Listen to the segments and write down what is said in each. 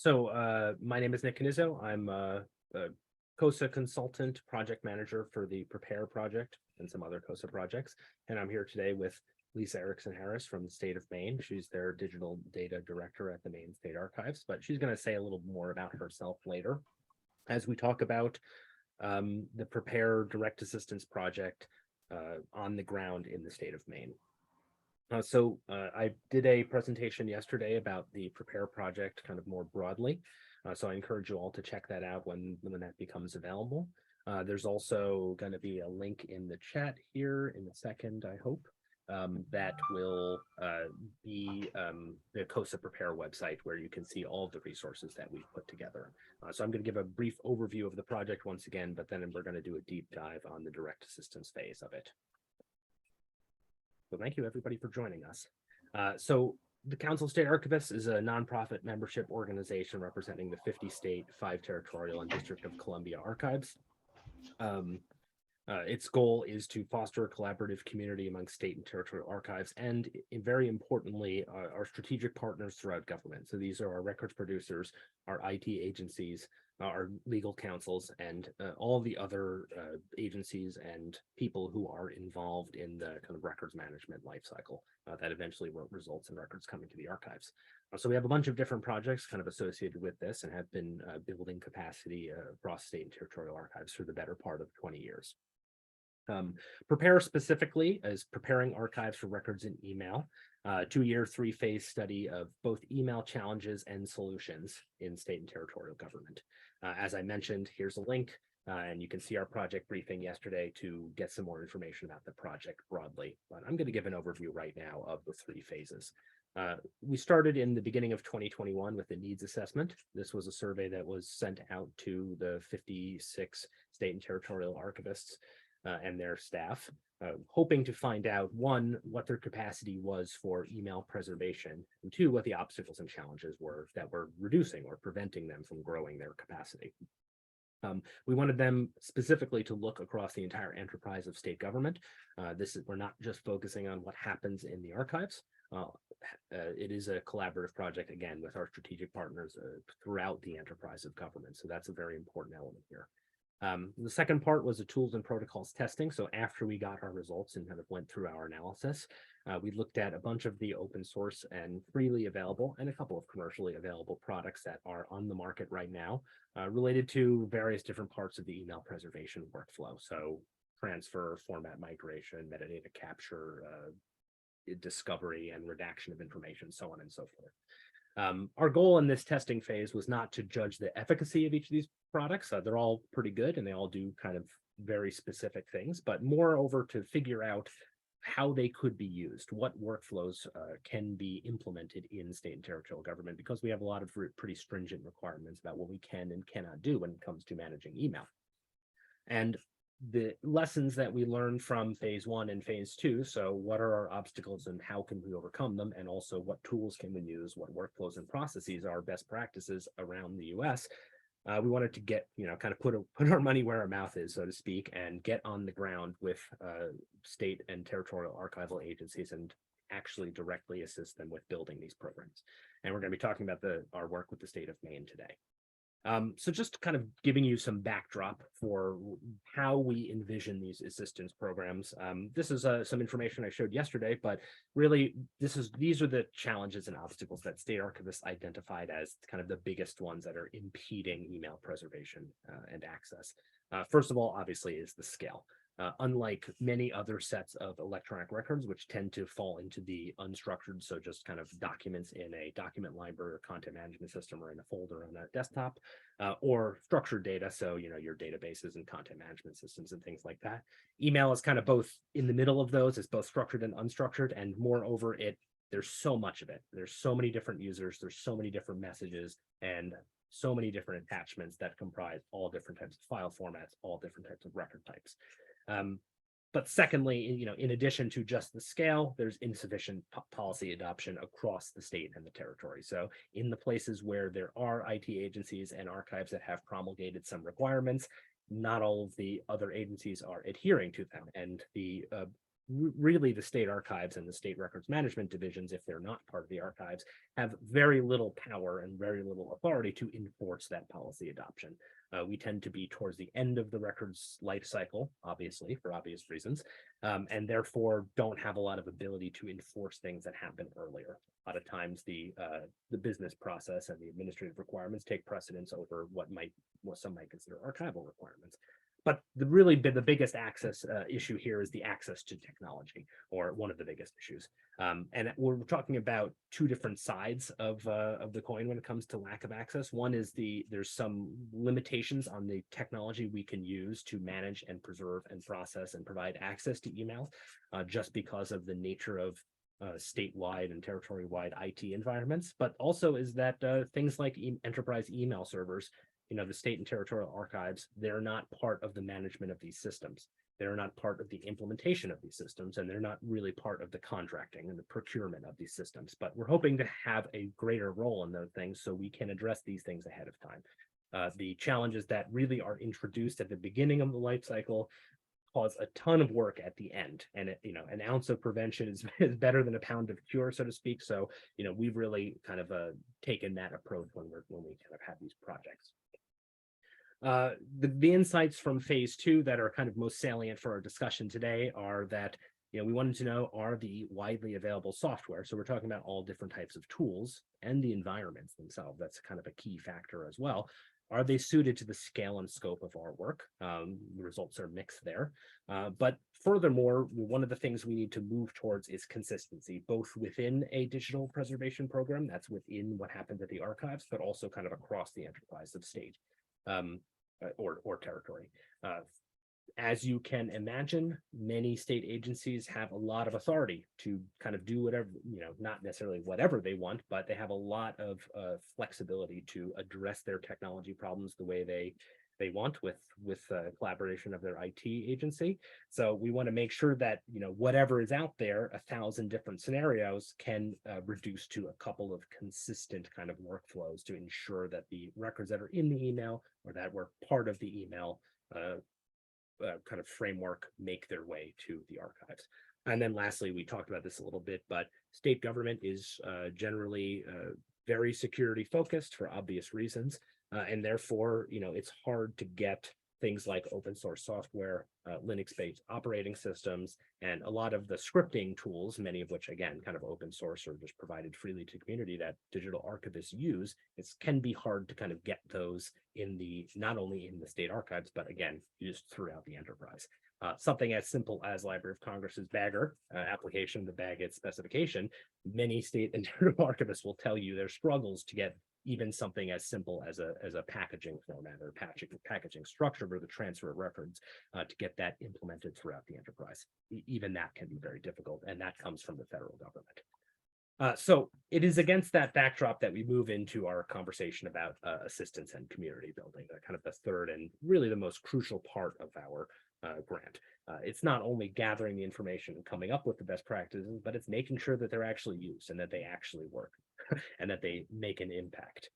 My name is Nick Connizzo. I'm a COSA consultant, project manager for the Prepare project and some other COSA projects. And I'm here today with Lisa Erickson-Harris from the state of Maine. She's their digital data director at the Maine State Archives, but she's going to say a little more about herself later as we talk about the Prepare Direct Assistance project on the ground in the state of Maine. I did a presentation yesterday about the Prepare project kind of more broadly. So I encourage you all to check that out when that becomes available. There's also going to be a link in the chat here in a second, I hope, that will be the COSA Prepare website where you can see all of the resources that we've put together. So I'm going to give a brief overview of the project once again, but then we're going to do a deep dive on the direct assistance phase of it. So thank you, everybody, for joining us. So the Council of State Archivists is a nonprofit membership organization representing the 50 state, 5 territorial, and District of Columbia archives. Its goal is to foster a collaborative community among state and territorial archives, and very importantly, our strategic partners throughout government. So these are our records producers, our IT agencies, our legal counsels, and all the other agencies and people who are involved in the kind of records management lifecycle that eventually results in records coming to the archives. So we have a bunch of different projects kind of associated with this and have been building capacity across state and territorial archives for the better part of 20 years. Prepare specifically is preparing archives for records in email, 2-year, 3-phase study of both email challenges and solutions in state and territorial government. As I mentioned, here's a link, and you can see our project briefing yesterday to get some more information about the project broadly. But I'm going to give an overview right now of the 3 phases. We started in the beginning of 2021 with a needs assessment. This was a survey that was sent out to the 56 state and territorial archivists and their staff, hoping to find out, 1, what their capacity was for email preservation, and 2, what the obstacles and challenges were that were reducing or preventing them from growing their capacity. We wanted them specifically to look across the entire enterprise of state government. We're not just focusing on what happens in the archives. It is a collaborative project, again, with our strategic partners throughout the enterprise of government. So that's a very important element here. The second part was the tools and protocols testing. So after we got our results and kind of went through our analysis, we looked at a bunch of the open source and freely available and a couple of commercially available products that are on the market right now related to various different parts of the email preservation workflow. So transfer, format migration, metadata capture, discovery and redaction of information, so on and so forth. Our goal in this testing phase was not to judge the efficacy of each of these products. They're all pretty good and they all do kind of very specific things, but moreover to figure out how they could be used, what workflows can be implemented in state and territorial government, because we have a lot of pretty stringent requirements about what we can and cannot do when it comes to managing email. And the lessons that we learned from phase 1 and phase 2. So what are our obstacles and how can we overcome them? And also what tools can we use? What workflows and processes are best practices around the US? We wanted to get, kind of put our money where our mouth is, so to speak, and get on the ground with state and territorial archival agencies and actually directly assist them with building these programs. And we're going to be talking about our work with the state of Maine today. So just kind of giving you some backdrop for how we envision these assistance programs. This is some information I showed yesterday, but really these are the challenges and obstacles that state archivists identified as kind of the biggest ones that are impeding email preservation and access. First of all, obviously, is the scale. Unlike many other sets of electronic records, which tend to fall into the unstructured, so just kind of documents in a document library or content management system or in a folder on a desktop, or structured data, so your databases and content management systems and things like that. Email is kind of both in the middle of those. It's both structured and unstructured, and moreover, there's so much of it. There's so many different users, there's so many different messages, and so many different attachments that comprise all different types of file formats, all different types of record types. But secondly, in addition to just the scale, there's insufficient policy adoption across the state and the territory. So in the places where there are IT agencies and archives that have promulgated some requirements, not all of the other agencies are adhering to them. And the really the state archives and the state records management divisions, if they're not part of the archives, have very little power and very little authority to enforce that policy adoption. We tend to be towards the end of the records life cycle, obviously, for obvious reasons, and therefore don't have a lot of ability to enforce things that happen earlier. A lot of times the business process and the administrative requirements take precedence over what some might consider archival requirements. But the biggest access issue here is the access to technology, or one of the biggest issues. And we're talking about two different sides of the coin when it comes to lack of access. One is there's some limitations on the technology we can use to manage and preserve and process and provide access to email, just because of the nature of statewide and territory-wide IT environments. But also is that things like enterprise email servers, the state and territorial archives, they're not part of the management of these systems. They're not part of the implementation of these systems, and they're not really part of the contracting and the procurement of these systems. But we're hoping to have a greater role in those things so we can address these things ahead of time. The challenges that really are introduced at the beginning of the life cycle cause a ton of work at the end, and an ounce of prevention is better than a pound of cure, so to speak. So we've really kind of taken that approach when we kind of have these projects. The insights from phase 2 that are kind of most salient for our discussion today are that we wanted to know, are the widely available software, so we're talking about all different types of tools and the environments themselves, that's kind of a key factor as well. Are they suited to the scale and scope of our work? The results are mixed there. But furthermore, one of the things we need to move towards is consistency, both within a digital preservation program, that's within what happens at the archives, but also kind of across the enterprise of state or territory. As you can imagine, many state agencies have a lot of authority to kind of do whatever, not necessarily whatever they want, but they have a lot of flexibility to address their technology problems the way they want with collaboration of their IT agency. So we want to make sure that whatever is out there, 1,000 different scenarios, can reduce to a couple of consistent kind of workflows to ensure that the records that are in the email or that were part of the email kind of framework make their way to the archives. And then lastly, we talked about this a little bit, but state government is generally very security focused for obvious reasons. And therefore, it's hard to get things like open source software, Linux-based operating systems, and a lot of the scripting tools, many of which, again, kind of open source or just provided freely to the community that digital archivists use. It can be hard to kind of get those not only in the state archives, but again, used throughout the enterprise. Something as simple as Library of Congress's Bagger application, the Baggett specification, many state and territorial archivists will tell you their struggles to get even something as simple as a packaging format or packaging structure for the transfer of records to get that implemented throughout the enterprise. Even that can be very difficult, and that comes from the federal government. So it is against that backdrop that we move into our conversation about assistance and community building, kind of the third and really the most crucial part of our grant. It's not only gathering the information and coming up with the best practices, but it's making sure that they're actually used and that they actually work and that they make an impact.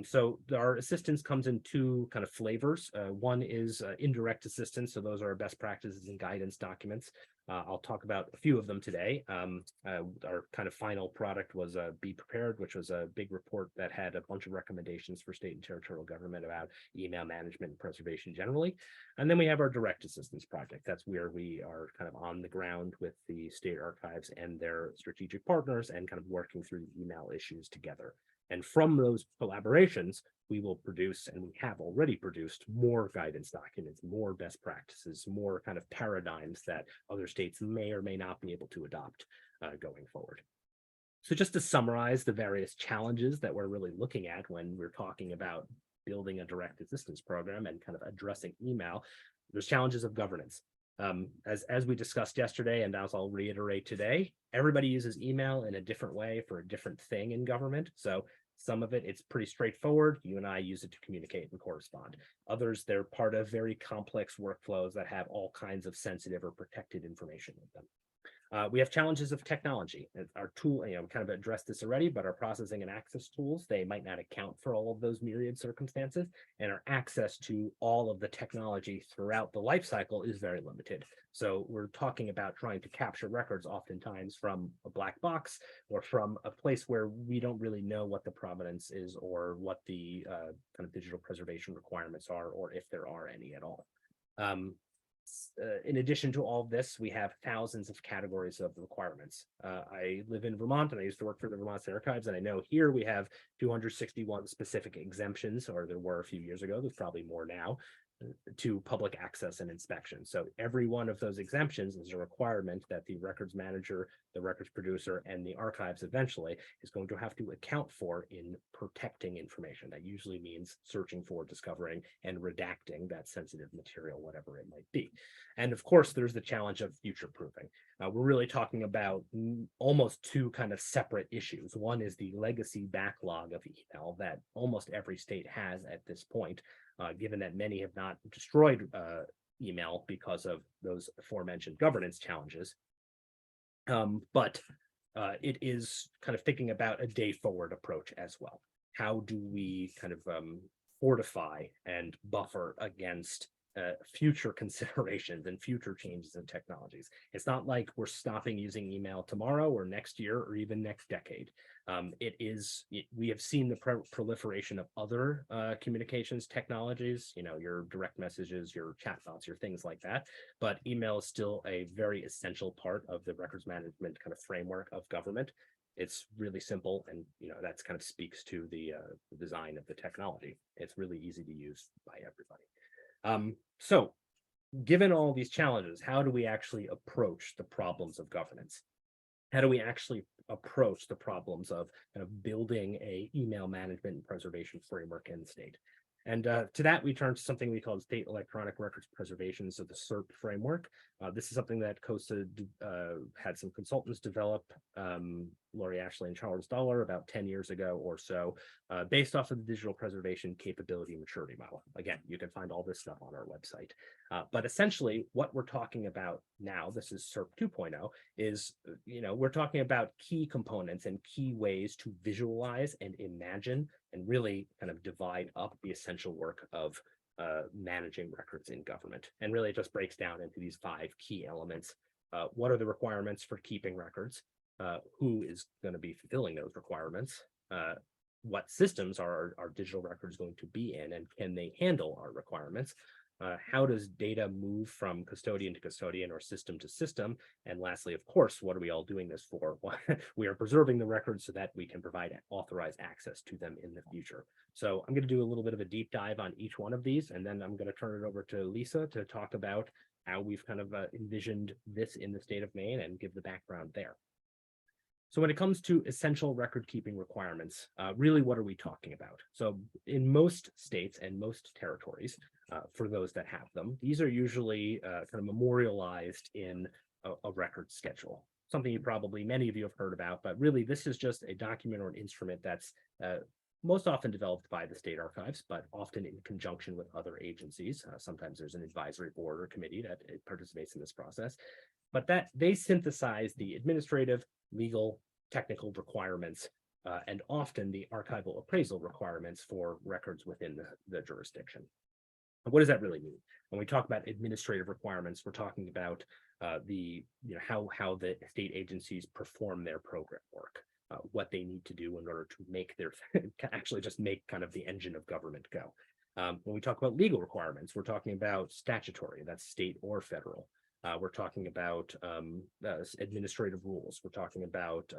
So our assistance comes in two kind of flavors. One is indirect assistance. So those are our best practices and guidance documents. I'll talk about a few of them today. Our kind of final product was Be Prepared, which was a big report that had a bunch of recommendations for state and territorial government about email management and preservation generally. And then we have our direct assistance project. That's where we are kind of on the ground with the state archives and their strategic partners and kind of working through the email issues together. And from those collaborations, we will produce, and we have already produced, more guidance documents, more best practices, more kind of paradigms that other states may or may not be able to adopt going forward. So just to summarize the various challenges that we're really looking at when we're talking about building a direct assistance program and kind of addressing email, there's challenges of governance. As we discussed yesterday, and as I'll reiterate today, everybody uses email in a different way for a different thing in government. So some of it's pretty straightforward. You and I use it to communicate and correspond. Others, they're part of very complex workflows that have all kinds of sensitive or protected information in them. We have challenges of technology. Our tool, we kind of addressed this already, but our processing and access tools, they might not account for all of those myriad circumstances, and our access to all of the technology throughout the life cycle is very limited. So we're talking about trying to capture records oftentimes from a black box or from a place where we don't really know what the provenance is or what the kind of digital preservation requirements are, or if there are any at all. In addition to all of this, we have thousands of categories of requirements. I live in Vermont and I used to work for the Vermont State Archives, and I know here we have 261 specific exemptions, or there were a few years ago, there's probably more now, to public access and inspection. So every one of those exemptions is a requirement that the records manager, the records producer, and the archives eventually is going to have to account for in protecting information. That usually means searching for, discovering, and redacting that sensitive material, whatever it might be. And of course, there's the challenge of future proofing. We're really talking about almost two kind of separate issues. One is the legacy backlog of email that almost every state has at this point, given that many have not destroyed email because of those aforementioned governance challenges. But it is kind of thinking about a day forward approach as well. How do we kind of fortify and buffer against future considerations and future changes in technologies? It's not like we're stopping using email tomorrow or next year or even next decade. We have seen the proliferation of other communications technologies, your direct messages, your chatbots, your things like that. But email is still a very essential part of the records management kind of framework of government. It's really simple, and that's kind of speaks to the design of the technology. It's really easy to use by everybody. So given all these challenges, how do we actually approach the problems of governance? How do we actually approach the problems of kind of building a email management and preservation framework in the state? And to that, we turn to something we call State Electronic Records Preservation, so the SERP framework. This is something that COSA had some consultants develop, Lori Ashley and Charles Dollar, about 10 years ago or so, based off of the digital preservation capability maturity model. Again, you can find all this stuff on our website. But essentially, what we're talking about now, this is SERP 2.0, is, we're talking about key components and key ways to visualize and imagine and really kind of divide up the essential work of managing records in government. And really it just breaks down into these 5 key elements. What are the requirements for keeping records? Who is going to be fulfilling those requirements? What systems are our digital records going to be in, and can they handle our requirements? How does data move from custodian to custodian or system to system? And lastly, of course, what are we all doing this for? We are preserving the records so that we can provide authorized access to them in the future. So I'm going to do a little bit of a deep dive on each one of these, and then I'm going to turn it over to Lisa to talk about how we've kind of envisioned this in the state of Maine and give the background there. So when it comes to essential record keeping requirements, really, what are we talking about? So in most states and most territories, for those that have them, these are usually kind of memorialized in a record schedule, something many of you have heard about, but really this is just a document or an instrument that's most often developed by the state archives, but often in conjunction with other agencies. Sometimes there's an advisory board or committee that participates in this process, but that they synthesize the administrative, legal, technical requirements, and often the archival appraisal requirements for records within the jurisdiction. What does that really mean? When we talk about administrative requirements, we're talking about how the state agencies perform their program work, what they need to do in order to make actually just make kind of the engine of government go. When we talk about legal requirements, we're talking about statutory, that's state or federal. We're talking about administrative rules. We're talking about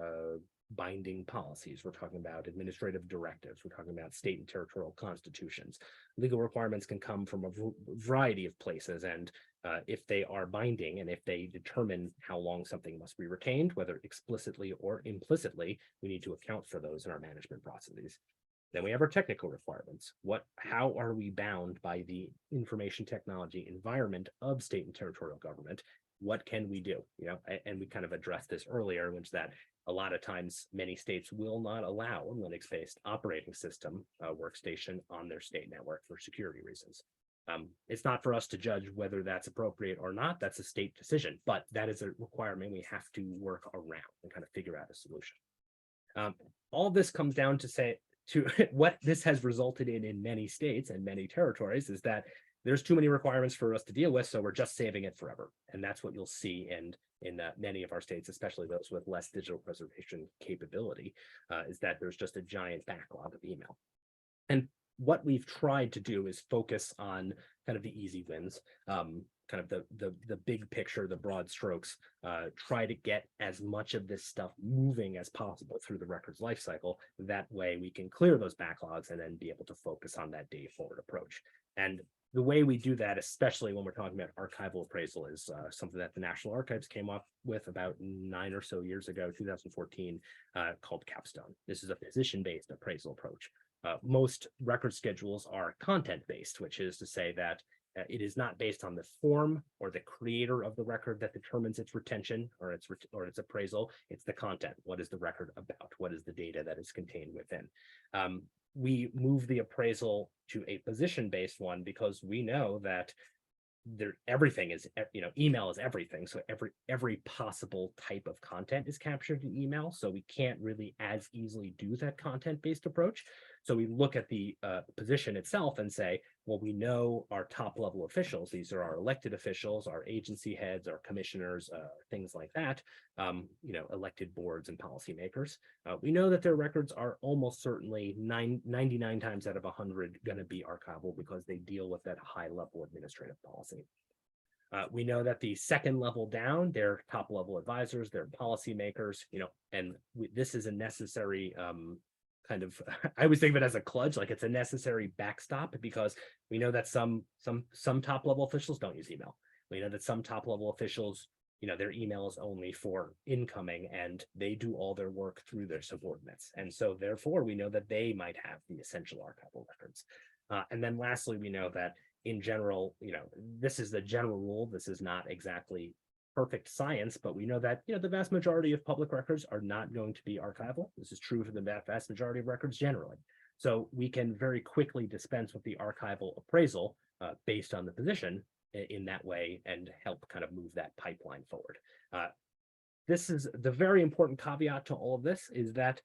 binding policies. We're talking about administrative directives. We're talking about state and territorial constitutions. Legal requirements can come from a variety of places, and if they are binding and if they determine how long something must be retained, whether explicitly or implicitly, we need to account for those in our management processes. Then we have our technical requirements. How are we bound by the information technology environment of state and territorial government? What can we do? And we kind of addressed this earlier, which that a lot of times many states will not allow a Linux-based operating system workstation on their state network for security reasons. It's not for us to judge whether that's appropriate or not. That's a state decision, but that is a requirement we have to work around and kind of figure out a solution. All this comes down to what this has resulted in many states and many territories is that there's too many requirements for us to deal with, so we're just saving it forever. And that's what you'll see in many of our states, especially those with less digital preservation capability, is that there's just a giant backlog of email. And what we've tried to do is focus on kind of the easy wins, kind of the big picture, the broad strokes, try to get as much of this stuff moving as possible through the records lifecycle. That way we can clear those backlogs and then be able to focus on that day forward approach. And the way we do that, especially when we're talking about archival appraisal, is something that the National Archives came up with about 9 or so years ago, 2014, called Capstone. This is a position-based appraisal approach. Most record schedules are content-based, which is to say that it is not based on the form or the creator of the record that determines its retention or its appraisal. It's the content. What is the record about? What is the data that is contained within? We move the appraisal to a position-based one because we know that everything is, email is everything. So every possible type of content is captured in email. So we can't really as easily do that content-based approach. So we look at the position itself and say, well, we know our top level officials. These are our elected officials, our agency heads, our commissioners, things like that, elected boards and policymakers. We know that their records are almost certainly 99 times out of 100 going to be archival because they deal with that high level administrative policy. We know that the second level down, they're top level advisors, they're policymakers, and this is a necessary kind of, I always think of it as a kludge, like it's a necessary backstop, because we know that some top level officials don't use email. We know that some top level officials, their email is only for incoming and they do all their work through their subordinates. And so therefore we know that they might have the essential archival records. And then lastly, we know that in general, this is the general rule. This is not exactly perfect science, but we know that the vast majority of public records are not going to be archival. This is true for the vast majority of records generally. So we can very quickly dispense with the archival appraisal based on the position in that way and help kind of move that pipeline forward. This is the very important caveat to all of this, is that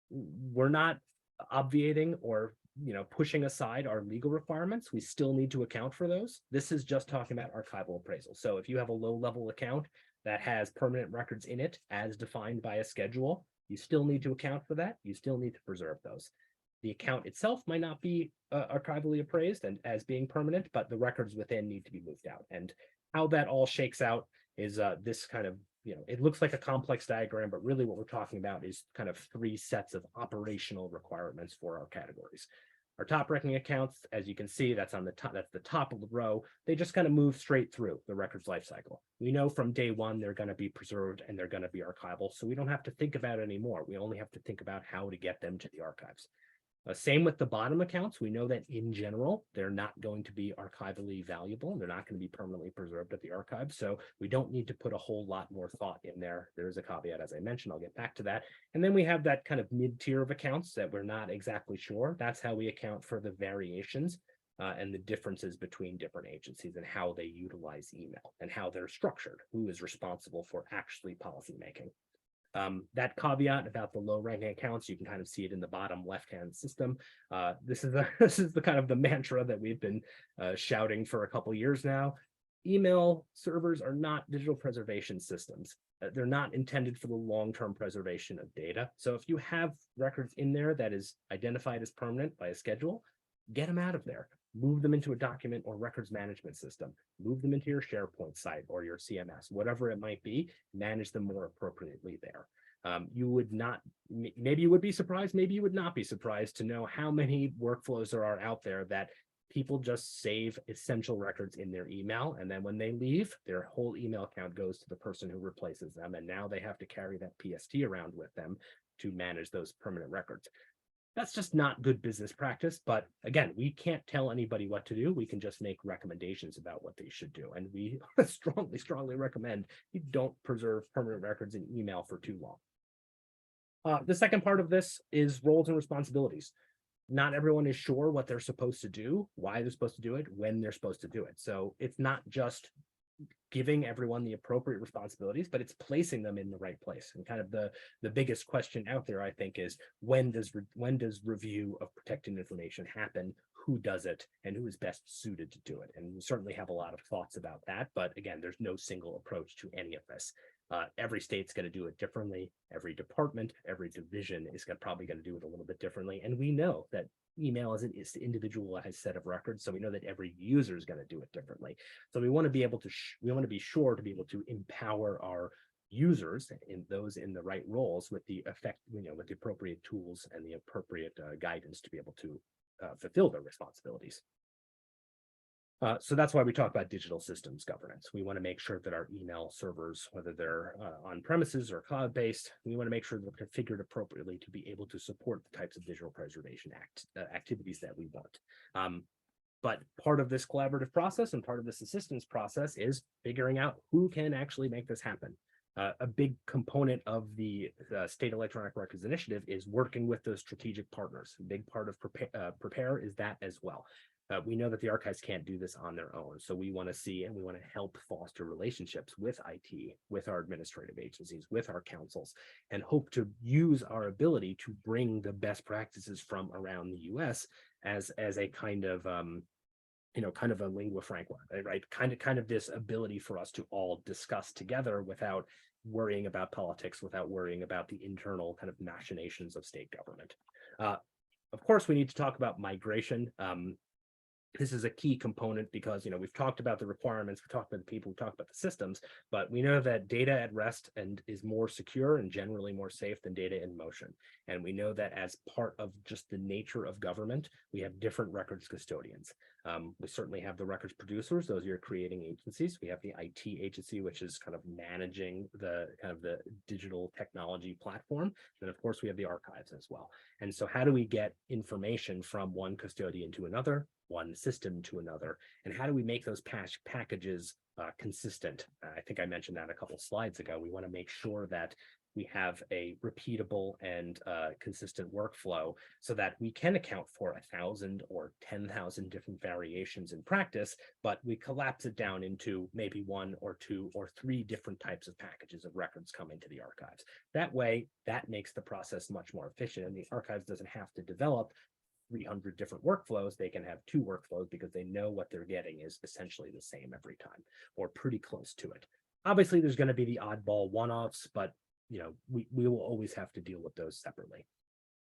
we're not obviating or pushing aside our legal requirements. We still need to account for those. This is just talking about archival appraisal. So if you have a low-level account that has permanent records in it as defined by a schedule, you still need to account for that. You still need to preserve those. The account itself might not be archivally appraised and as being permanent, but the records within need to be moved out. And how that all shakes out is this kind of, it looks like a complex diagram, but really what we're talking about is kind of 3 sets of operational requirements for our categories. Our top ranking accounts, as you can see, that's on the top, that's the top of the row. They just kind of move straight through the records lifecycle. We know from day one they're going to be preserved and they're going to be archival, so we don't have to think about it anymore. We only have to think about how to get them to the archives. Same with the bottom accounts. We know that in general, they're not going to be archivally valuable. They're not going to be permanently preserved at the archive. So we don't need to put a whole lot more thought in there. There is a caveat, as I mentioned. I'll get back to that. And then we have that kind of mid-tier of accounts that we're not exactly sure. That's how we account for the variations and the differences between different agencies and how they utilize email and how they're structured, who is responsible for actually policymaking. That caveat about the low ranking accounts, you can kind of see it in the bottom left-hand system. This is the kind of the mantra that we've been shouting for a couple years now. Email servers are not digital preservation systems. They're not intended for the long-term preservation of data. So if you have records in there that is identified as permanent by a schedule, get them out of there. Move them into a document or records management system. Move them into your SharePoint site or your CMS, whatever it might be. Manage them more appropriately there. You would not, maybe you would be surprised, maybe you would not be surprised to know how many workflows there are out there that people just save essential records in their email, and then when they leave, their whole email account goes to the person who replaces them, and now they have to carry that PST around with them to manage those permanent records. That's just not good business practice. But again, we can't tell anybody what to do. We can just make recommendations about what they should do. And we strongly recommend you don't preserve permanent records in email for too long. The second part of this is roles and responsibilities. not everyone is sure what they're supposed to do, why they're supposed to do it, when they're supposed to do it. So it's not just giving everyone the appropriate responsibilities, but it's placing them in the right place. And kind of the biggest question out there, I think, is when does review of protected information happen? Who does it, and who is best suited to do it? And we certainly have a lot of thoughts about that. But again, there's no single approach to any of this. Every state's going to do it differently. Every department, every division is probably going to do it a little bit differently. And we know that email is an individualized set of records, so we know that every user is going to do it differently. So we want to be able to be sure to be able to empower our users in the right roles with the with the appropriate tools and the appropriate guidance to be able to fulfill their responsibilities. So that's why we talk about digital systems governance. We want to make sure that our email servers, whether they're on premises or cloud-based, we want to make sure they're configured appropriately to be able to support the types of digital preservation activities that we want. But part of this collaborative process and part of this assistance process is figuring out who can actually make this happen. A big component of the State Electronic Records Initiative is working with those strategic partners. A big part of prepare is that as well. We know that the archives can't do this on their own, so we want to see and we want to help foster relationships with IT, with our administrative agencies, with our councils, and hope to use our ability to bring the best practices from around the U.S. as a kind of kind of a lingua franca, right? Kind of this ability for us to all discuss together without worrying about politics, without worrying about the internal kind of machinations of state government. Of course, we need to talk about migration. This is a key component because, we've talked about the requirements, we've talked about the people, we've talked about the systems, but we know that data at rest and is more secure and generally more safe than data in motion. And we know that as part of just the nature of government, we have different records custodians. We certainly have the records producers, those are your creating agencies. We have the IT agency, which is kind of managing the digital technology platform. And of course, we have the archives as well. And so how do we get information from one custodian to another, one system to another, and how do we make those packages consistent? I think I mentioned that a couple slides ago. We want to make sure that we have a repeatable and consistent workflow so that we can account for 1,000 or 10,000 different variations in practice, but we collapse it down into maybe 1 or 2 or 3 different types of packages of records coming to the archives. That way, that makes the process much more efficient, and the archives doesn't have to develop 300 different workflows. They can have 2 workflows because they know what they're getting is essentially the same every time or pretty close to it. Obviously, there's going to be the oddball one-offs, but we will always have to deal with those separately.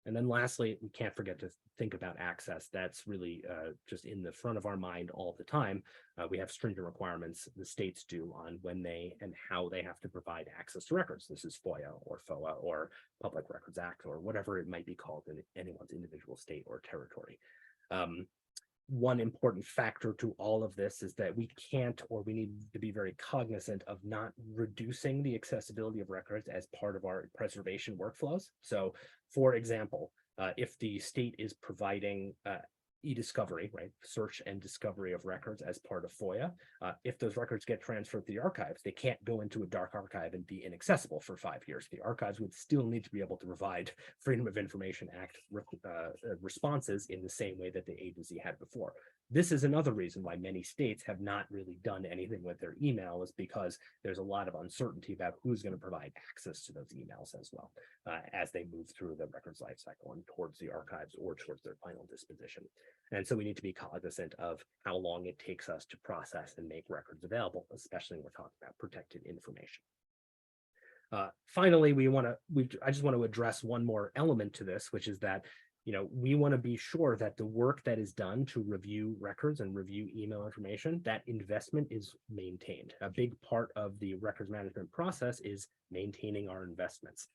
And then lastly, we can't forget to think about access. That's really just in the front of our mind all the time. We have stringent requirements the states do on when they and how they have to provide access to records. This is FOIA or FOA or Public Records Act or whatever it might be called in anyone's individual state or territory. One important factor to all of this is that we can't, or we need to be very cognizant of not reducing the accessibility of records as part of our preservation workflows. So, for example, if the state is providing e-discovery, right, search and discovery of records as part of FOIA, if those records get transferred to the archives, they can't go into a dark archive and be inaccessible for 5 years. The archives would still need to be able to provide Freedom of Information Act responses in the same way that the agency had before. This is another reason why many states have not really done anything with their email, is because there's a lot of uncertainty about who's going to provide access to those emails as well as they move through the records lifecycle and towards the archives or towards their final disposition. And so we need to be cognizant of how long it takes us to process and make records available, especially when we're talking about protected information. Finally, I just want to address one more element to this, which is that we want to be sure that the work that is done to review records and review email information, that investment is maintained. A big part of the records management process is maintaining our investments.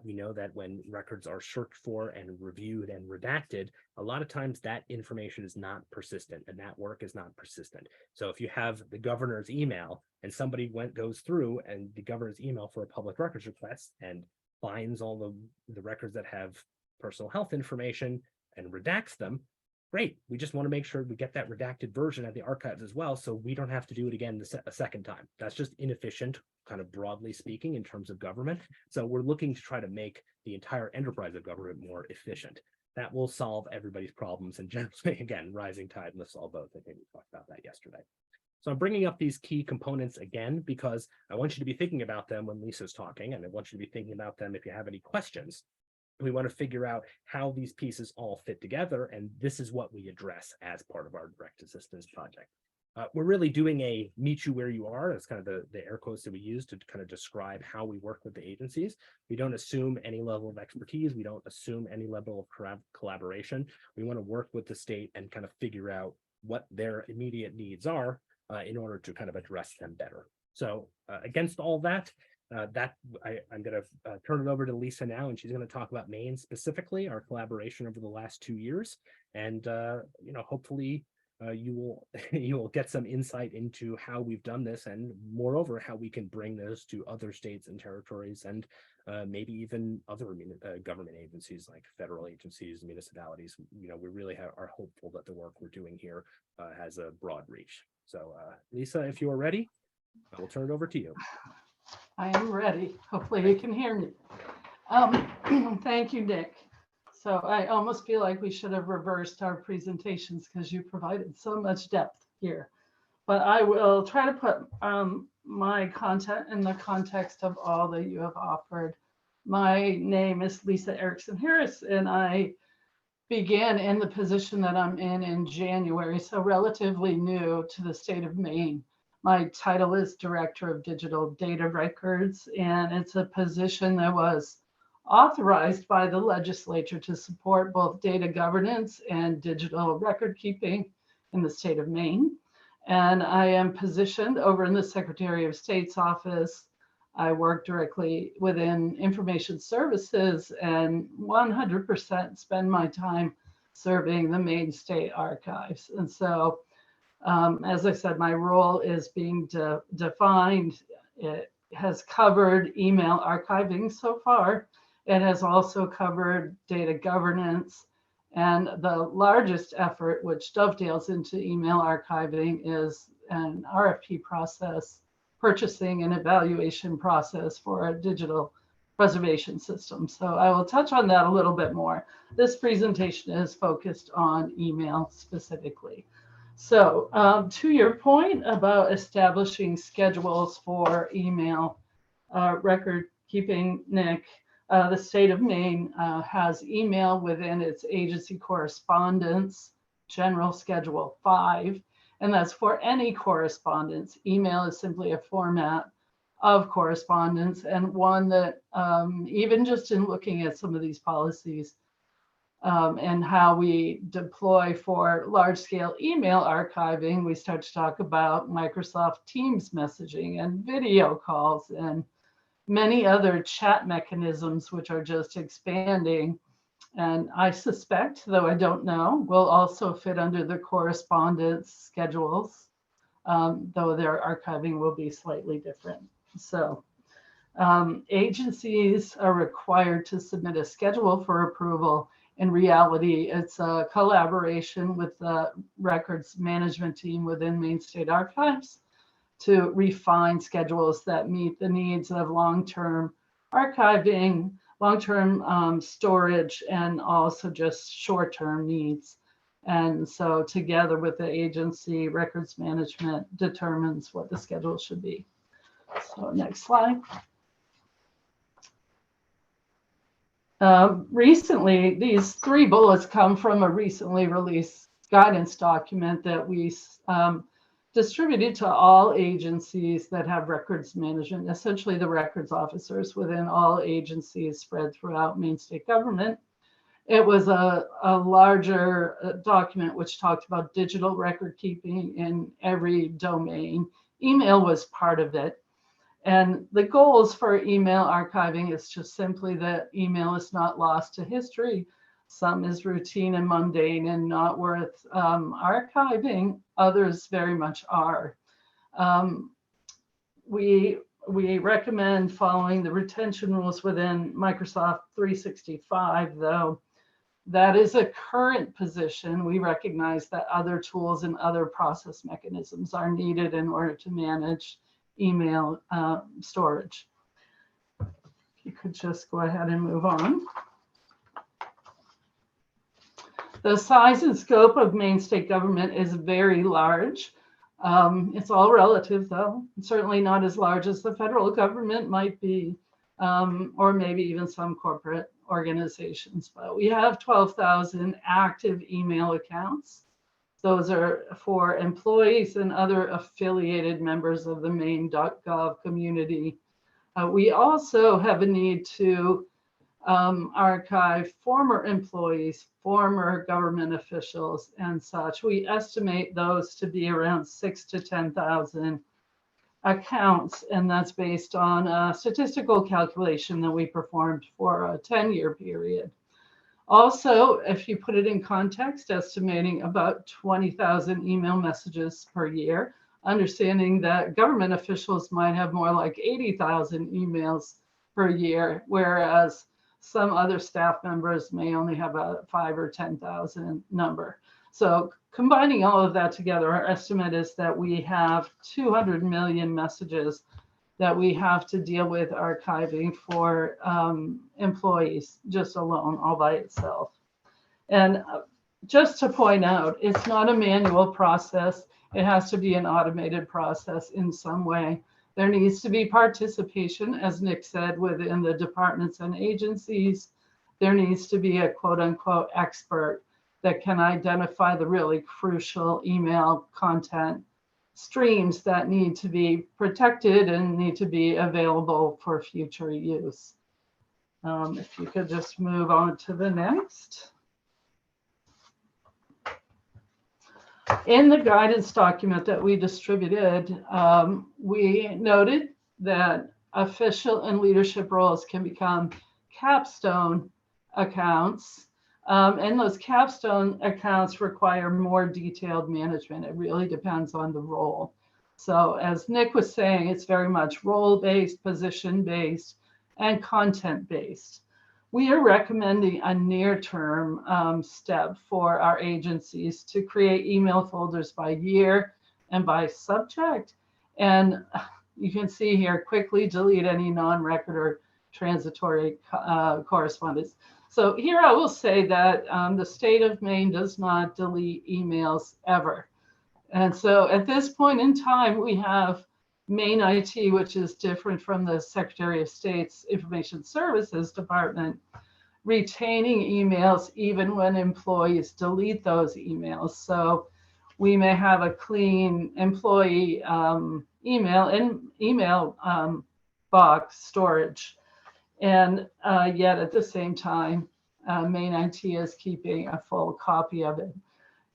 We know that when records are searched for and reviewed and redacted, a lot of times that information is not persistent and that work is not persistent. So if you have the governor's email and somebody goes through and the governor's email for a public records request and finds all the records that have personal health information and redacts them, great. We just want to make sure we get that redacted version at the archives as well, so we don't have to do it again a second time. That's just inefficient, kind of broadly speaking, in terms of government. So we're looking to try to make the entire enterprise of government more efficient. that will solve everybody's problems. And generally, again, rising tide lifts all boats. I think we talked about that yesterday. So I'm bringing up these key components again, because I want you to be thinking about them when Lisa's talking, and I want you to be thinking about them if you have any questions. We want to figure out how these pieces all fit together, and this is what we address as part of our direct assistance project. We're really doing a meet you where you are. That's kind of the air quotes that we use to kind of describe how we work with the agencies. We don't assume any level of expertise. We don't assume any level of collaboration. We want to work with the state and kind of figure out what their immediate needs are in order to kind of address them better. So against all that, I'm going to turn it over to Lisa now, and she's going to talk about Maine specifically, our collaboration over the last 2 years, and hopefully you will get some insight into how we've done this, and moreover how we can bring this to other states and territories, and maybe even other government agencies like federal agencies, municipalities. We really are hopeful that the work we're doing here has a broad reach. So Lisa, if you are ready, I will turn it over to you. I am ready. Hopefully you can hear me. Thank you, Nick. So I almost feel like we should have reversed our presentations because you provided so much depth here. But I will try to put my content in the context of all that you have offered. My name is Lisa Erickson-Harris, and I began in the position that I'm in January, so relatively new to the state of Maine. My title is Director of Digital Data Records, and it's a position that was authorized by the legislature to support both data governance and digital record keeping in the state of Maine. And I am positioned over in the Secretary of State's office. I work directly within information services and 100% spend my time serving the Maine State Archives. And so, as I said, my role is being defined. It has covered email archiving so far. It has also covered data governance. And the largest effort, which dovetails into email archiving, is an RFP process, purchasing and evaluation process for a digital preservation system. So I will touch on that a little bit more. This presentation is focused on email specifically. So to your point about establishing schedules for email record keeping, Nick, the state of Maine has email within its agency correspondence, General Schedule 5, and that's for any correspondence. Email is simply a format of correspondence, and one that even just in looking at some of these policies and how we deploy for large-scale email archiving, we start to talk about Microsoft Teams messaging and video calls and many other chat mechanisms, which are just expanding. And I suspect, though I don't know, will also fit under the correspondence schedules, though their archiving will be slightly different. So agencies are required to submit a schedule for approval. In reality, it's a collaboration with the records management team within Maine State Archives to refine schedules that meet the needs of long-term archiving, long-term storage, and also just short-term needs. And so together with the agency, records management determines what the schedule should be. So next slide. Recently, these 3 bullets come from a recently released guidance document that we distributed to all agencies that have records management, essentially the records officers within all agencies spread throughout Maine state government. It was a larger document which talked about digital record keeping in every domain. Email was part of it. And the goals for email archiving is just simply that email is not lost to history. Some is routine and mundane and not worth archiving. Others very much are. We recommend following the retention rules within Microsoft 365, though that is a current position. We recognize that other tools and other process mechanisms are needed in order to manage email storage. If you could just go ahead and move on. The size and scope of Maine state government is very large. It's all relative, though. It's certainly not as large as the federal government might be, or maybe even some corporate organizations. But we have 12,000 active email accounts. Those are for employees and other affiliated members of the Maine.gov community. We also have a need to archive former employees, former government officials, and such. We estimate those to be around 6,000 to 10,000 accounts, and that's based on a statistical calculation that we performed for a 10-year period. Also, if you put it in context, estimating about 20,000 email messages per year, understanding that government officials might have more like 80,000 emails per year, whereas some other staff members may only have a 5,000 or 10,000 number. So combining all of that together, our estimate is that we have 200 million messages that we have to deal with archiving for employees just alone, all by itself. And just to point out, it's not a manual process. It has to be an automated process in some way. There needs to be participation, as Nick said, within the departments and agencies. There needs to be a quote unquote expert that can identify the really crucial email content streams that need to be protected and need to be available for future use. If you could just move on to the next. In the guidance document that we distributed, we noted that official and leadership roles can become capstone accounts. And those capstone accounts require more detailed management. It really depends on the role. So as Nick was saying, it's very much role-based, position-based, and content-based. We are recommending a near-term step for our agencies to create email folders by year and by subject. And you can see here, quickly delete any non-record or transitory correspondence. So here I will say that the state of Maine does not delete emails ever. And so at this point in time, we have Maine IT, which is different from the Secretary of State's Information Services Department, retaining emails even when employees delete those emails. So we may have a clean employee email and email box storage. And yet at the same time, Maine IT is keeping a full copy of it.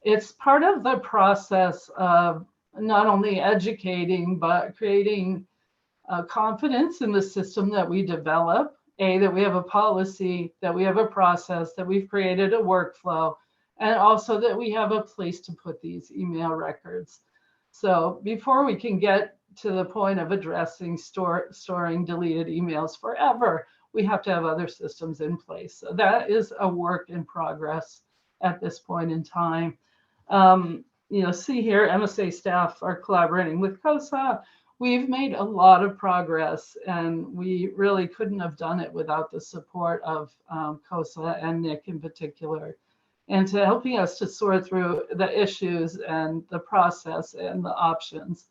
It's part of the process of not only educating, but creating confidence in the system that we develop, that we have a policy, that we have a process, that we've created a workflow, and also that we have a place to put these email records. So before we can get to the point of addressing storing deleted emails forever, we have to have other systems in place. So that is a work in progress at this point in time. See here, MSA staff are collaborating with COSA. We've made a lot of progress, and we really couldn't have done it without the support of COSA and Nick in particular, and to helping us to sort through the issues and the process and the options.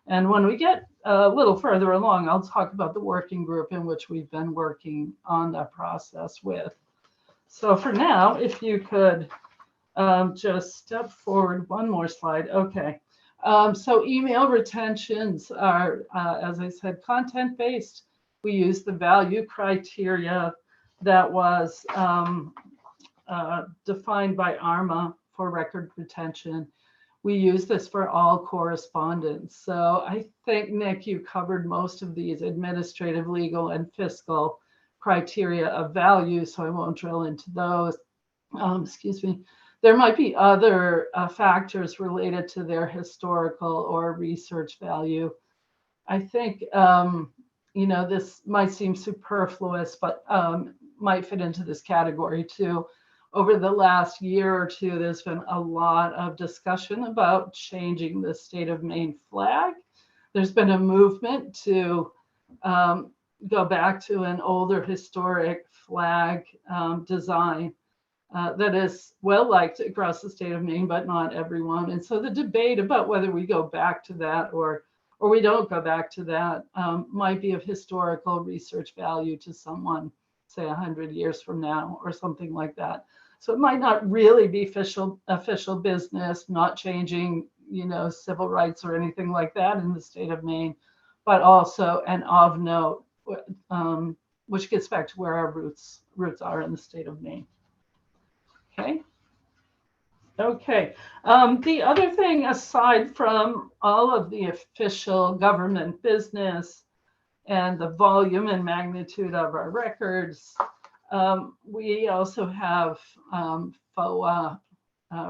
And when we get a little further along, I'll talk about the working group in which we've been working on that process with. So for now, if you could just step forward one more slide. Okay. So email retentions are, as I said, content-based. We use the value criteria that was defined by ARMA for record retention. We use this for all correspondence. So I think, Nick, you covered most of these administrative, legal, and fiscal criteria of value, so I won't drill into those. Excuse me. There might be other factors related to their historical or research value. I think, this might seem superfluous, but might fit into this category too. Over the last year or two, there's been a lot of discussion about changing the state of Maine flag. There's been a movement to go back to an older historic flag design. that is well liked across the state of Maine, but not everyone. And so the debate about whether we go back to that or we don't go back to that might be of historical research value to someone, say 100 years from now or something like that. So it might not really be official business, not changing, civil rights or anything like that in the state of Maine, but also an of note, which gets back to where our roots are in the state of Maine. Okay. Okay. The other thing, aside from all of the official government business and the volume and magnitude of our records, we also have FOA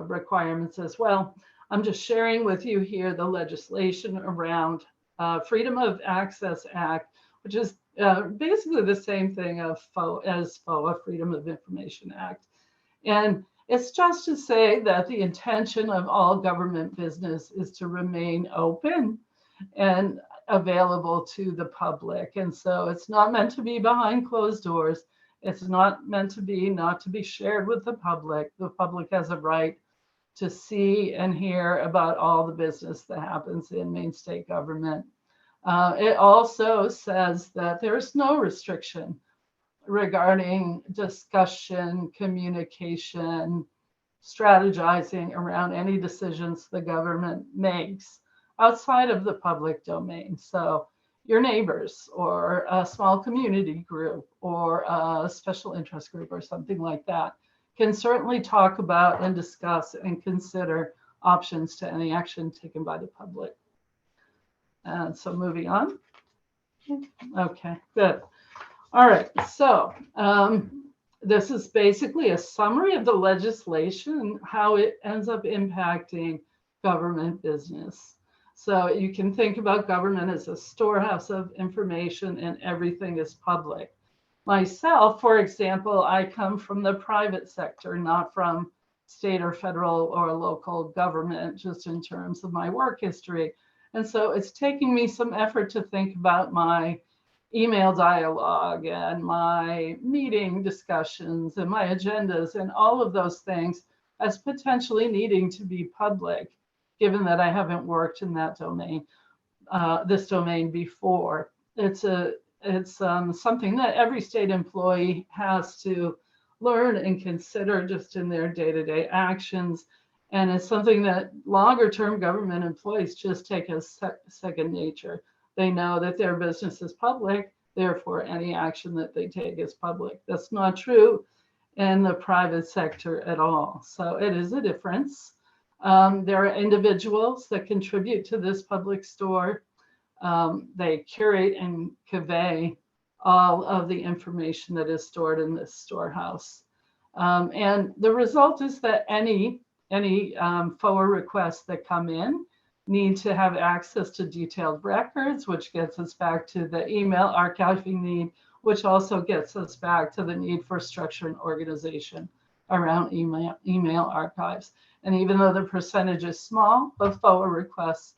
requirements as well. I'm just sharing with you here the legislation around Freedom of Access Act, which is basically the same thing as FOA, Freedom of Information Act. And it's just to say that the intention of all government business is to remain open and available to the public. And so it's not meant to be behind closed doors. It's not meant to be not to be shared with the public. The public has a right to see and hear about all the business that happens in Maine state government. It also says that there's no restriction regarding discussion, communication, strategizing around any decisions the government makes outside of the public domain. So your neighbors or a small community group or a special interest group or something like that can certainly talk about and discuss and consider options to any action taken by the public. And so moving on. Okay, good. All right, so this is basically a summary of the legislation, how it ends up impacting government business. So you can think about government as a storehouse of information and everything is public. Myself, for example, I come from the private sector, not from state or federal or local government, just in terms of my work history. And so it's taking me some effort to think about my email dialogue and my meeting discussions and my agendas and all of those things as potentially needing to be public, given that I haven't worked in that domain, this domain before. It's something that every state employee has to learn and consider just in their day-to-day actions. And it's something that longer-term government employees just take as second nature. They know that their business is public, therefore any action that they take is public. That's not true in the private sector at all. So it is a difference. There are individuals that contribute to this public store. They curate and convey all of the information that is stored in this storehouse. And the result is that any FOA requests that come in need to have access to detailed records, which gets us back to the email archiving need, which also gets us back to the need for structure and organization around email archives. And even though the percentage is small of FOA requests,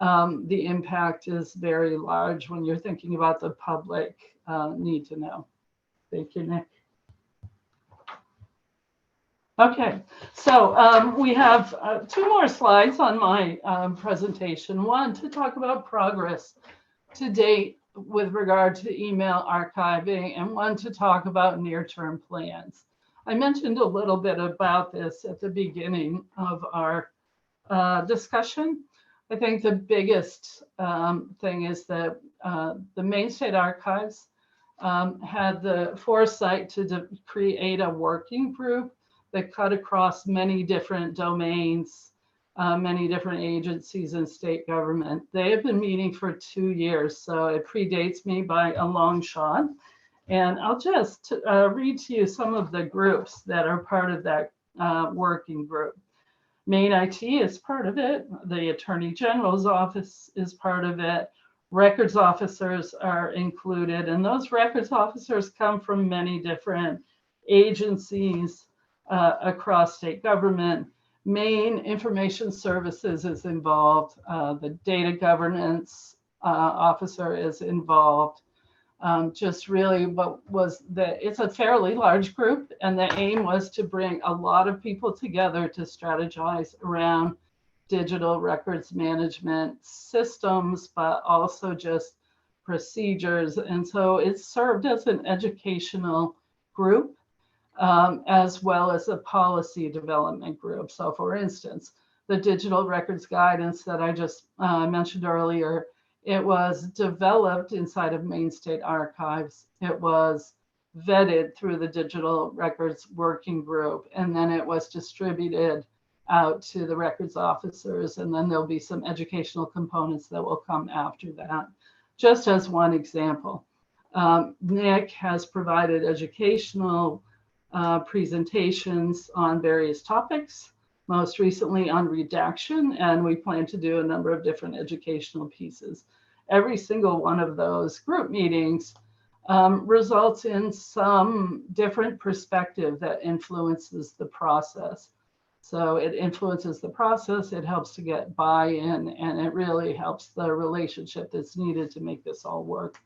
the impact is very large when you're thinking about the public need to know. Thank you, Nick. Okay, so we have 2 more slides on my presentation. One, to talk about progress to date with regard to email archiving, and one to talk about near-term plans. I mentioned a little bit about this at the beginning of our discussion. I think the biggest thing is that the Maine State Archives had the foresight to create a working group that cut across many different domains, many different agencies and state government. They have been meeting for 2 years, so it predates me by a long shot. And I'll just read to you some of the groups that are part of that working group. Maine IT is part of it. The Attorney General's office is part of it. Records officers are included, and those records officers come from many different agencies across state government. Maine Information Services is involved. The data governance officer is involved. Just really what was it's a fairly large group, and the aim was to bring a lot of people together to strategize around digital records management systems, but also just procedures. And so it served as an educational group, as well as a policy development group. So for instance, the digital records guidance that I just mentioned earlier, it was developed inside of Maine State Archives. It was vetted through the Digital Records Working Group, and then it was distributed out to the records officers, and then there'll be some educational components that will come after that. Just as one example, Nick has provided educational presentations on various topics, most recently on redaction, and we plan to do a number of different educational pieces. Every single one of those group meetings results in some different perspective that influences the process. So it influences the process, it helps to get buy-in, and it really helps the relationship that's needed to make this all work.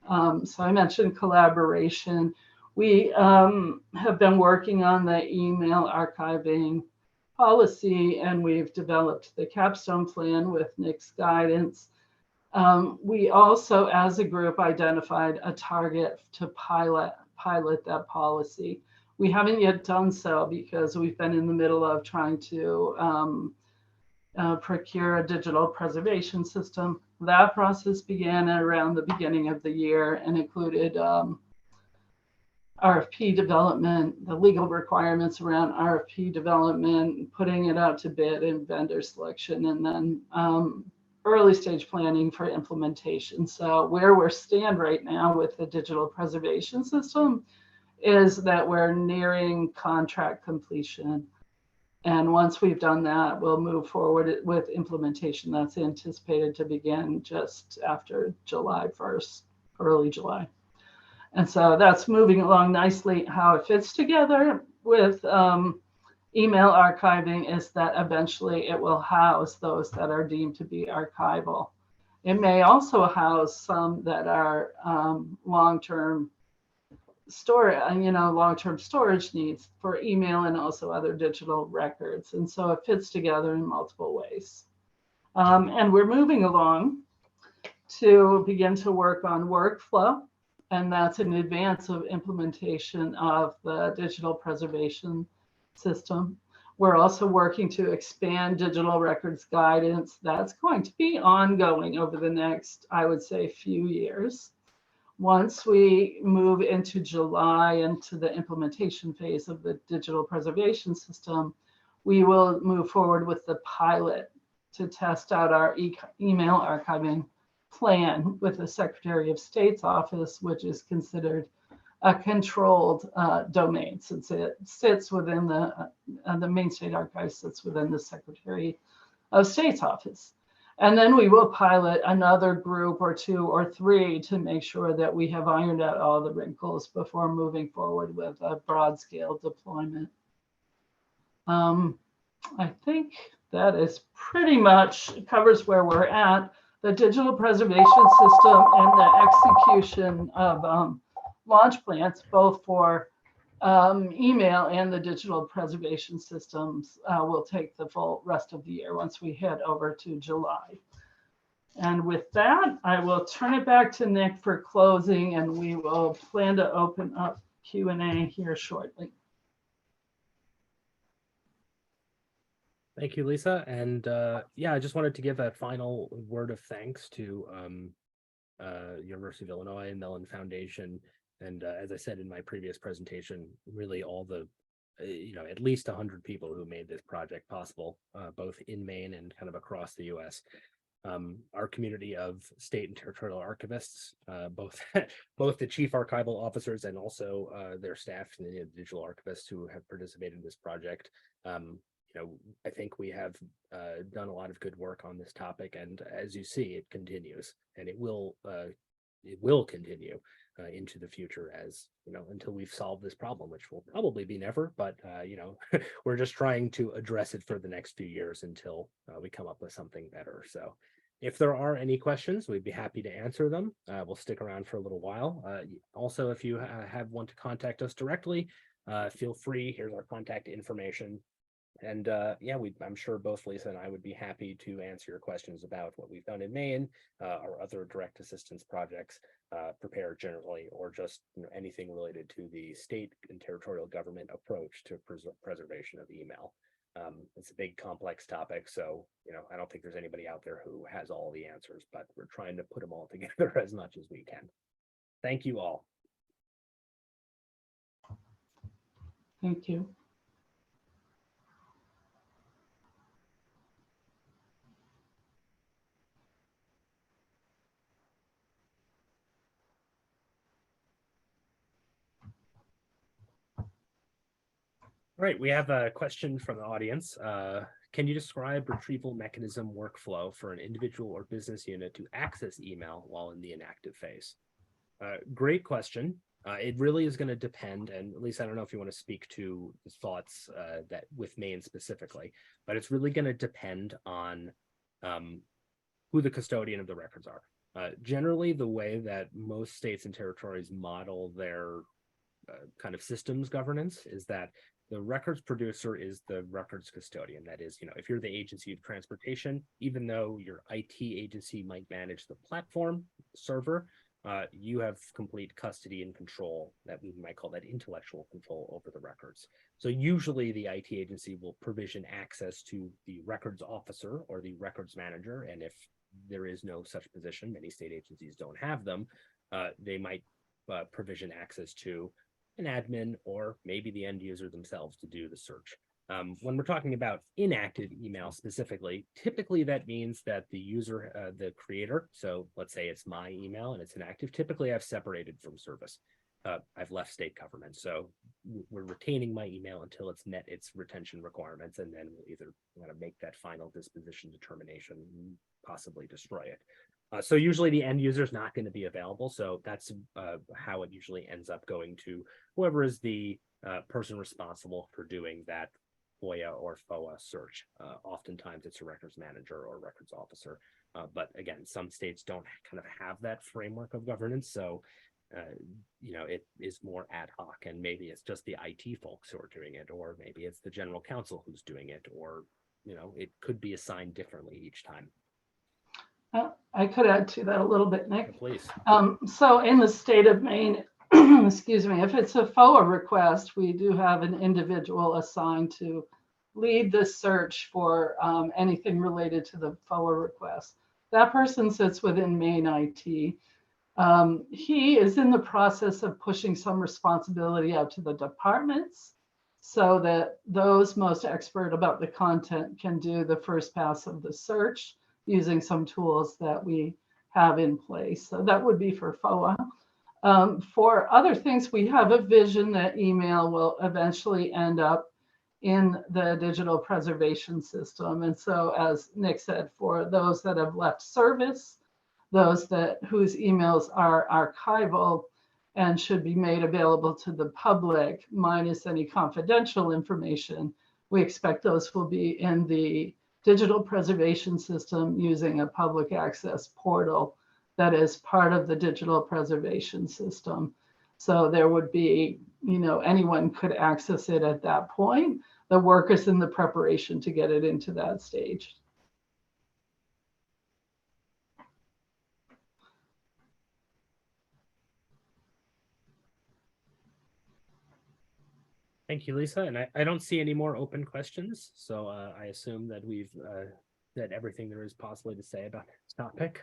So I mentioned collaboration. We have been working on the email archiving policy, and we've developed the capstone plan with Nick's guidance. We also, as a group, identified a target to pilot that policy. We haven't yet done so because we've been in the middle of trying to procure a digital preservation system. That process began around the beginning of the year and included RFP development, the legal requirements around RFP development, putting it out to bid and vendor selection, and then early stage planning for implementation. So where we stand right now with the digital preservation system is that we're nearing contract completion. And once we've done that, we'll move forward with implementation that's anticipated to begin just after July 1st, early July. And so that's moving along nicely. How it fits together with email archiving is that eventually it will house those that are deemed to be archival. It may also house some that are long-term storage needs for email and also other digital records. And so it fits together in multiple ways. And we're moving along to begin to work on workflow, and that's in advance of implementation of the digital preservation system. We're also working to expand digital records guidance. That's going to be ongoing over the next, I would say, few years. Once we move into July into the implementation phase of the digital preservation system, we will move forward with the pilot to test out our email archiving plan with the Secretary of State's office, which is considered a controlled domain, since it sits within the Maine State Archives sits within the Secretary of State's office. And then we will pilot another group or two or three to make sure that we have ironed out all the wrinkles before moving forward with a broad scale deployment. I think that is pretty much covers where we're at. The digital preservation system and the execution of launch plans, both for email and the digital preservation systems, will take the full rest of the year once we head over to July. And with that, I will turn it back to Nick for closing, and we will plan to open up Q&A here shortly. Thank you, Lisa. And yeah, I just wanted to give a final word of thanks to University of Illinois and Mellon Foundation. And as I said in my previous presentation, really all the, at least 100 people who made this project possible, both in Maine and kind of across the US. Our community of state and territorial archivists, both the chief archival officers and also their staff and the digital archivists who have participated in this project. I think we have done a lot of good work on this topic, and as you see, it continues, and it will continue into the future, as until we've solved this problem, which will probably be never. But we're just trying to address it for the next few years until we come up with something better. So If there are any questions, we'd be happy to answer them. We'll stick around for a little while. Also, if you want to contact us directly, feel free. Here's our contact information. And yeah, I'm sure both Lisa and I would be happy to answer your questions about what we've done in Maine, or other direct assistance projects, prepared generally, or just anything related to the state and territorial government approach to preservation of email. It's a big, complex topic, so I don't think there's anybody out there who has all the answers, but we're trying to put them all together as much as we can. Thank you all. Thank you. All right, we have a question from the audience. Can you describe retrieval mechanism workflow for an individual or business unit to access email while in the inactive phase? Great question. It really is going to depend, and at least I don't know if you want to speak to the thoughts that with Maine specifically, but it's really going to depend on who the custodian of the records are. Generally, the way that most states and territories model their kind of systems governance is that the records producer is the records custodian. That is, if you're the agency of transportation, even though your IT agency might manage the platform server, you have complete custody and control, that we might call that intellectual control over the records. So usually the IT agency will provision access to the records officer or the records manager. And if there is no such position, many state agencies don't have them, they might provision access to an admin or maybe the end user themselves to do the search. When we're talking about inactive email specifically, typically that means that the user, the creator, so let's say it's my email and it's inactive, typically I've separated from service. I've left state government, so we're retaining my email until it's met its retention requirements, and then we'll either make that final disposition determination, possibly destroy it. So usually the end user is not going to be available. So that's how it usually ends up going to whoever is the person responsible for doing that FOIA or FOA search. Oftentimes it's a records manager or records officer. But again, some states don't kind of have that framework of governance. So, it is more ad hoc, and maybe it's just the IT folks who are doing it, or maybe it's the general counsel who's doing it, or, it could be assigned differently each time. I could add to that a little bit, Nick. Please. So in the state of Maine, excuse me, if it's a FOA request, we do have an individual assigned to lead the search for anything related to the FOA request. That person sits within Maine IT. He is in the process of pushing some responsibility out to the departments so that those most expert about the content can do the first pass of the search using some tools that we have in place. So that would be for FOA. For other things, we have a vision that email will eventually end up in the digital preservation system. And so, as Nick said, for those that have left service, those whose emails are archival and should be made available to the public, minus any confidential information, we expect those will be in the digital preservation system using a public access portal that is part of the digital preservation system. So there would be, anyone could access it at that point. The work is in the preparation to get it into that stage. Thank you, Lisa. And I don't see any more open questions. So I assume that we've said everything there is possibly to say about this topic.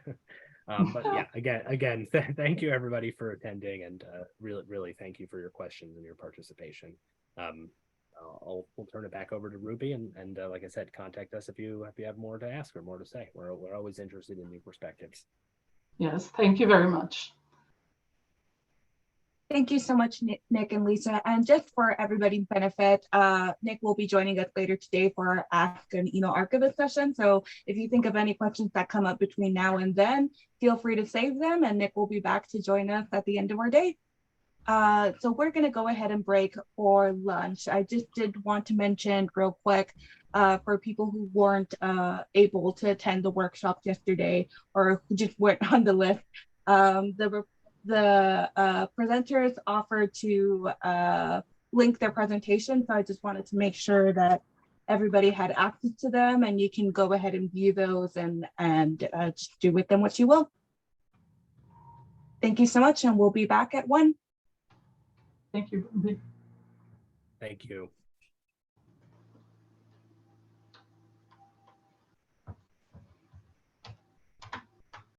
But yeah, again, thank you everybody for attending, and really thank you for your questions and your participation. We'll turn it back over to Ruby, and like I said, contact us if you have more to ask or more to say. We're always interested in new perspectives. Yes, thank you very much. Thank you so much, Nick and Lisa. And just for everybody's benefit, Nick will be joining us later today for our Ask an Email Archivist session. So if you think of any questions that come up between now and then, feel free to save them, and Nick will be back to join us at the end of our day. So we're going to go ahead and break for lunch. I just did want to mention real quick, for people who weren't able to attend the workshop yesterday or who just weren't on the list. The presenters offered to link their presentation, so I just wanted to make sure that everybody had access to them, and you can go ahead and view those and just do with them what you will. Thank you so much, and we'll be back at 1. Thank you. Thank you.